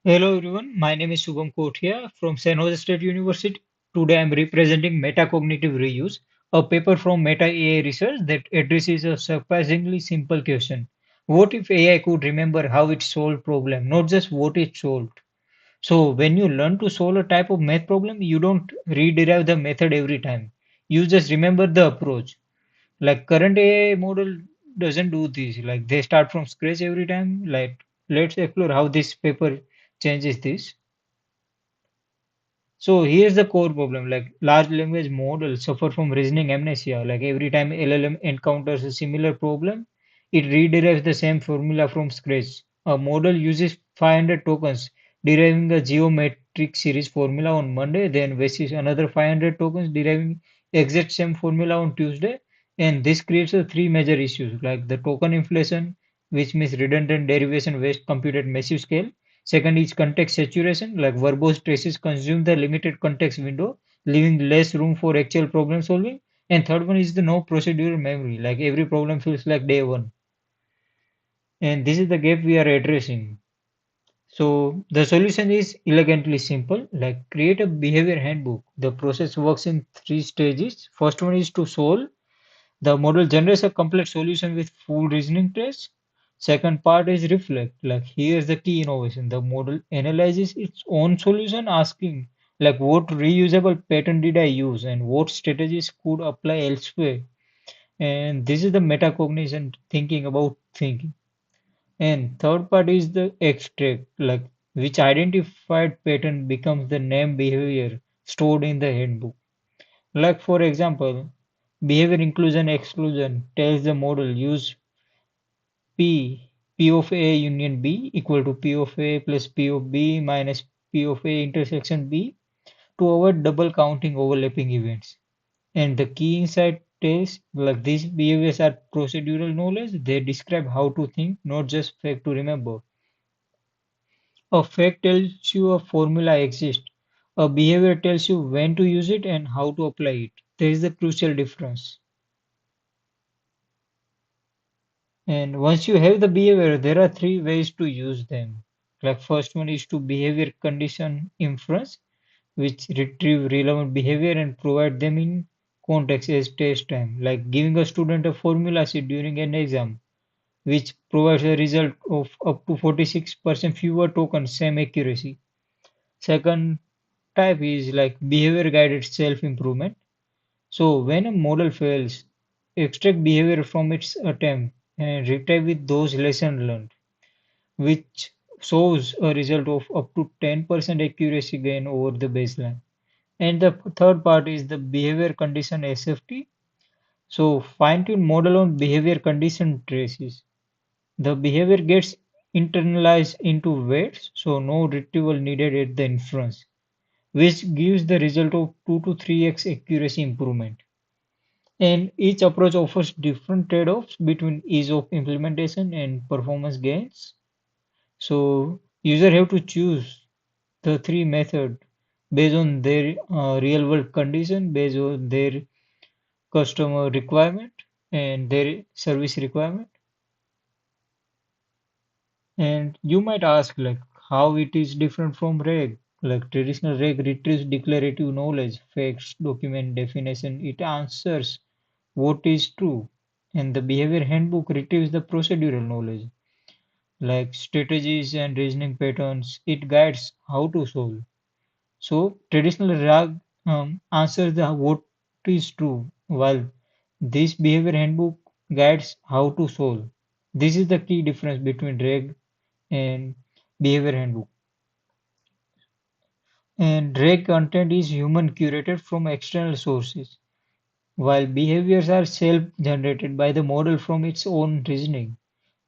Hello everyone, my name is Shubham Kothia from San Jose State University. Today I am representing Metacognitive Reuse, a paper from Meta AI Research that addresses a surprisingly simple question. What if AI could remember how it solved problem, not just what it solved? So when you learn to solve a type of math problem, you don't rederive the method every time. You just remember the approach. Like current AI model doesn't do this. Like they start from scratch every time. Like let's explore how this paper changes this. So here's the core problem. Like large language models suffer from reasoning amnesia. Like every time LLM encounters a similar problem, it rederives the same formula from scratch. A model uses 500 tokens, deriving a geometric series formula on Monday, then wastes another 500 tokens, deriving exact same formula on Tuesday. And this creates a three major issues like the token inflation, which means redundant derivation waste compute at massive scale. Second is context saturation, like verbose traces consume the limited context window, leaving less room for actual problem solving. And third one is the no procedural memory, like every problem feels like day one. And this is the gap we are addressing. So the solution is elegantly simple, like create a behavior handbook. The process works in three stages. First one is to solve. The model generates a complete solution with full reasoning trace. Second part is reflect. Like here's the key innovation. The model analyzes its own solution, asking like what reusable pattern did I use and what strategies could apply elsewhere. And this is the metacognition thinking about thinking. And third part is the extract, like which identified pattern becomes the name behavior stored in the handbook. Like for example, behavior inclusion exclusion tells the model use P of A union B equal to P of A plus P of B minus P of A intersection B to avoid double counting overlapping events. And the key insight is like these behaviors are procedural knowledge. They describe how to think, not just fact to remember. A fact tells you a formula exists. A behavior tells you when to use it and how to apply it. There is the crucial difference. And once you have the behavior, there are three ways to use them. Like first one is to behavior condition inference, which retrieve relevant behavior and provide them in context as test time. Like giving a student a formula sheet during an exam, which provides a result of up to 46% fewer tokens, same accuracy. Second type is like behavior guided self improvement. So when a model fails, extract behavior from its attempt and retrieve with those lessons learned, which shows a result of up to 10% accuracy gain over the baseline. And the third part is the behavior condition SFT. So fine-tune model on behavior condition traces. The behavior gets internalized into weights, so no retrieval needed at the inference, which gives the result of 2 to 3x accuracy improvement. And each approach offers different trade-offs between ease of implementation and performance gains. So user have to choose the three method based on their real world condition, based on their customer requirement and their service requirement. And you might ask like how it is different from RAG. Like traditional RAG retrieves declarative knowledge, facts, document definition. It answers what is true. And the behavior handbook retrieves the procedural knowledge, like strategies and reasoning patterns. It guides how to solve. So traditional RAG answers the what is true, while this behavior handbook guides how to solve. This is the key difference between RAG and behavior handbook. And RAG content is human curated from external sources, while behaviors are self-generated by the model from its own reasoning.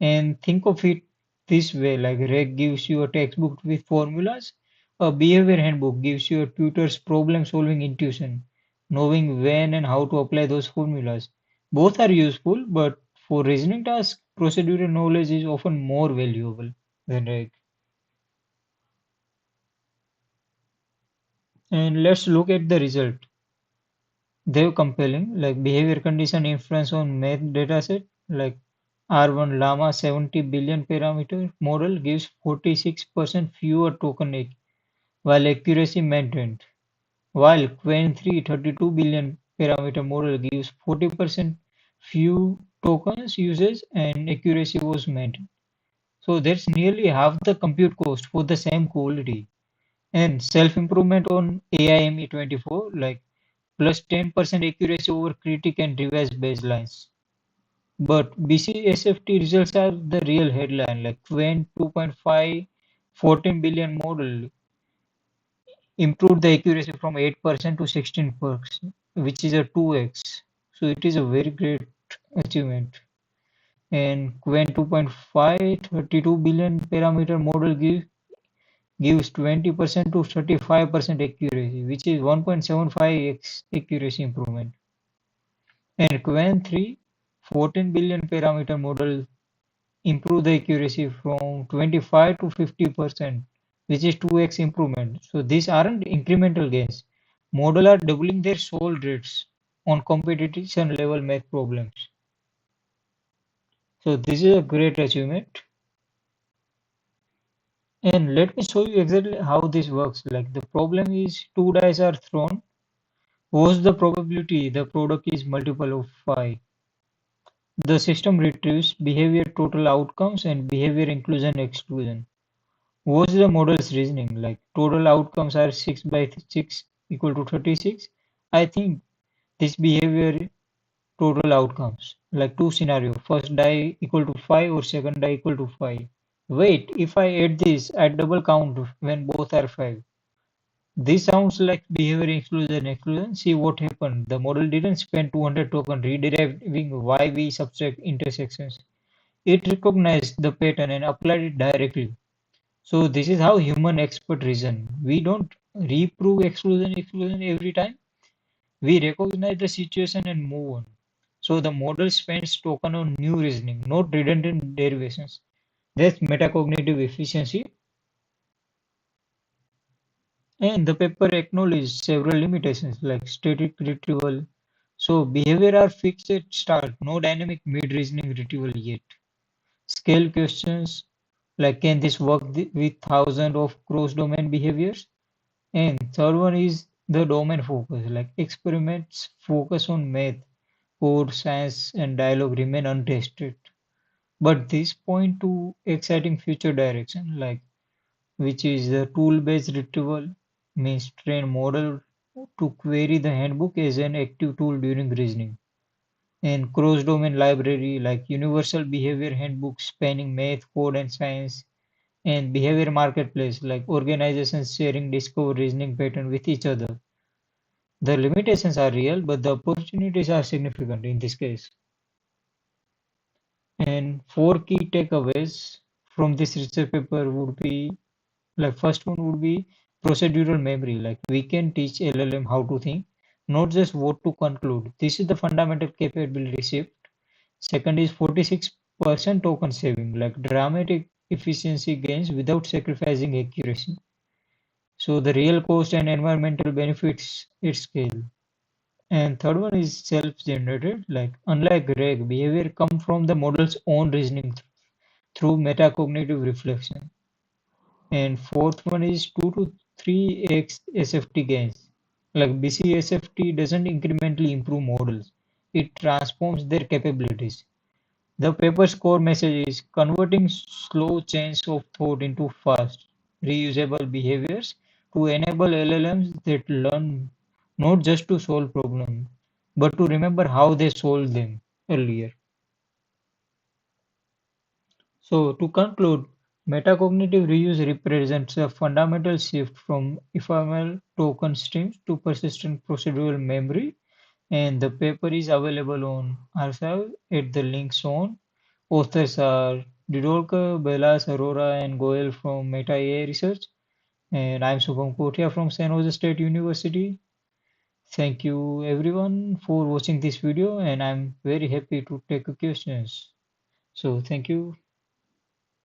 And think of it this way, like RAG gives you a textbook with formulas, a behavior handbook gives you a tutor's problem-solving intuition, knowing when and how to apply those formulas. Both are useful, but for reasoning tasks, procedural knowledge is often more valuable than RAG. And let's look at the result. They're compelling, like behavior condition inference on math dataset, like R1 Llama 70 billion parameter model gives 46% fewer token while accuracy maintained, while Qwen 3 32 billion parameter model gives 40% few tokens usage and accuracy was maintained. So that's nearly half the compute cost for the same quality. And self-improvement on AIME24 like plus 10% accuracy over critic and revised baselines. But BCSFT results are the real headline, like Qwen 2.5 14 billion model improved the accuracy from 8% to 16%, which is a 2x. So it is a very great achievement. And Qwen 2.5 32 billion parameter model gives 20% to 35% accuracy, which is 1.75x accuracy improvement. And Qwen 3 14 billion parameter model improve the accuracy from 25 to 50%, which is 2x improvement. So these aren't incremental gains. Model are doubling their solve rates on competition level math problems. So this is a great achievement. And let me show you exactly how this works. Like the problem is two dice are thrown. What's the probability the product is multiple of 5? The system retrieves behavior total outcomes and behavior inclusion exclusion. What's the model's reasoning? Like total outcomes are 6 by 6 equal to 36. I think this behavior total outcomes like two scenario. First die equal to 5 or second die equal to 5. Wait, if I add this, I double count when both are 5. This sounds like behavior exclusion. See what happened. The model didn't spend 200 token rederiving why we subtract intersections. It recognized the pattern and applied it directly. So this is how human expert reason. We don't reprove exclusion every time. We recognize the situation and move on. So the model spends token on new reasoning, not redundant derivations. That's metacognitive efficiency. And the paper acknowledged several limitations like static retrieval. So behavior are fixed at start, no dynamic mid-reasoning retrieval yet. Scale questions like can this work with thousands of cross-domain behaviors? And third one is the domain focus, like experiments focus on math, code, science, and dialogue remain untested. But this point to exciting future direction, like which is the tool-based retrieval, means train model to query the handbook as an active tool during reasoning. And cross-domain library, like universal behavior handbook spanning math, code, and science. And behavior marketplace, like organizations sharing discover reasoning pattern with each other. The limitations are real, but the opportunities are significant in this case. And four key takeaways from this research paper would be like first one would be procedural memory. Like we can teach LLM how to think, not just what to conclude. This is the fundamental capability shift. Second is 46% token saving, like dramatic efficiency gains without sacrificing accuracy. So the real cost and environmental benefits at scale. And third one is self-generated. Like unlike reg, behavior come from the model's own reasoning through metacognitive reflection. And fourth one is 2 to 3x SFT gains. Like BCSFT doesn't incrementally improve models, it transforms their capabilities. The paper's core message is converting slow chains of thought into fast, reusable behaviors to enable LLMs that learn not just to solve problems, but to remember how they solved them earlier. So, to conclude, metacognitive reuse represents a fundamental shift from ephemeral token streams to persistent procedural memory, and the paper is available on arXiv at the link shown. Authors are Didolkar, Belas, Arora, and Goel from Meta AI Research, and I'm Subham Kothia from San Jose State University. Thank you everyone for watching this video, and I'm very happy to take questions. So, thank you.